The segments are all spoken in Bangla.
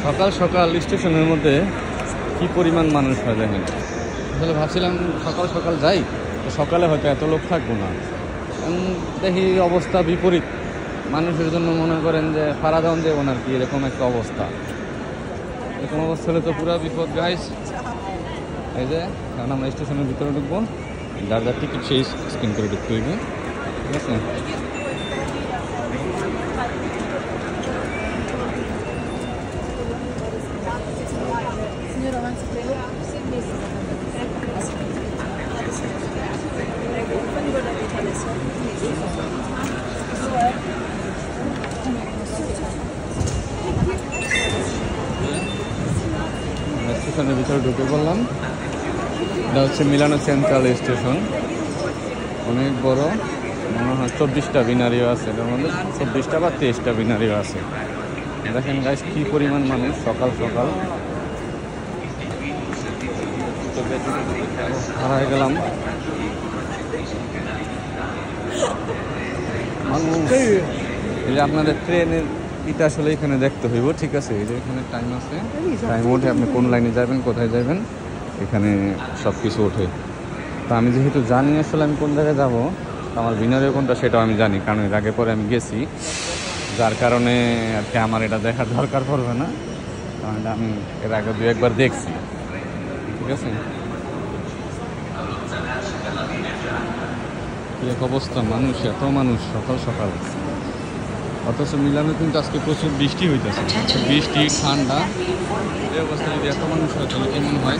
সকাল সকাল স্টেশনের মধ্যে কি পরিমাণ মানুষ হয় দেখেন। আসলে ভাবছিলাম সকাল সকাল যাই, তো সকালে হয়তো এত লোক থাকবো না। দেখি অবস্থা বিপরীত, মানুষের জন্য মনে করেন যে ফারাদান দেবো না আর কি, এরকম একটা অবস্থা। এরকম অবস্থা হলে তো পুরো বিপদ গাইস। এই যে কারণ আমরা স্টেশনের ভিতরে ঢুকবো, যার যার টিকিট সেই স্ক্যান করে ঢুকতে হইবে, ঠিক আছে। স্টেশনের ভিতরে ঢুকে পড়লাম। এটা হচ্ছে মিলানো সেন্ট্রাল স্টেশন, অনেক বড়, মনে হয় 24টা বিনারিও আছে, এটার মধ্যে 24টা বা 23টা বিনারিও আছে। দেখেন গাইস কি পরিমাণ মানুষ সকাল সকাল। হারাই গেলাম এই যে আপনাদের ট্রেনের এটা আসলে এখানে দেখতে হইব, ঠিক আছে। এই যে এখানে টাইম আছে, টাইম ওঠে, আপনি কোন লাইনে যাবেন, কোথায় যাবেন, এখানে সব কিছু ওঠে। তো আমি যেহেতু জানি আসলে আমি কোন জায়গায় যাবো, আমার বিনারিও কোনটা সেটাও আমি জানি, কারণ এর আগে পরে আমি গেছি, যার কারণে আর কি আমার এটা দেখার দরকার পড়বে না, কারণ এটা আমি এর আগে 2-1 বার দেখছি, ঠিক আছে। কি এক অবস্থা, মানুষ, এত মানুষ সকাল সকাল। অথচ মিলানে কিন্তু আজকে প্রচুর বৃষ্টি হইতেছে, বৃষ্টি ঠান্ডা, এই অবস্থা যদি এত মানুষ হয় তাহলে কেমন হয়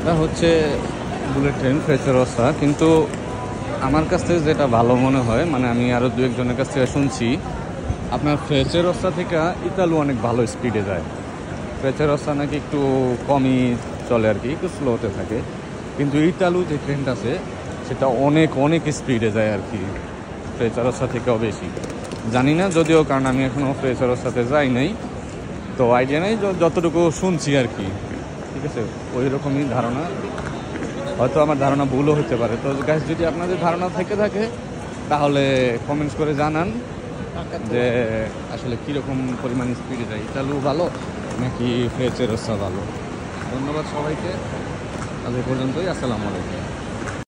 এটা হচ্ছে বুলেট ট্রেন ফ্রেচেরোসা। কিন্তু আমার কাছ থেকে যেটা ভালো মনে হয়, মানে আমি আরও 2-1 জনের কাছ থেকে শুনছি, আপনার ফ্রেচেরোসা থেকে ইতালু অনেক ভালো স্পিডে যায়। ফ্রেচেরোসা নাকি একটু কমই চলে আর কি, একটু স্লোতে থাকে, কিন্তু ইতালু যে ট্রেনটা আছে সেটা অনেক অনেক স্পিডে যায় আর কি, ফ্রেচেরোসা থেকেও বেশি। জানি না যদিও, কারণ আমি এখনও ফ্রেচেরোসাতে যাই নাই, তো আইডিয়া নেই, যতটুকু শুনছি আর কি, ঠিক আছে। ওই রকমই ধারণা, হয়তো আমার ধারণা ভুলও হতে পারে। তো গাইস, যদি আপনাদের ধারণা থেকে থাকে তাহলে কমেন্টস করে জানান যে আসলে কীরকম পরিমাণ স্পিডে যায়, ইতালু ভালো নাকি ফ্রেচেরোসা ভালো। ধন্যবাদ সবাইকে, আজ এই পর্যন্তই, আসসালামু আলাইকুম।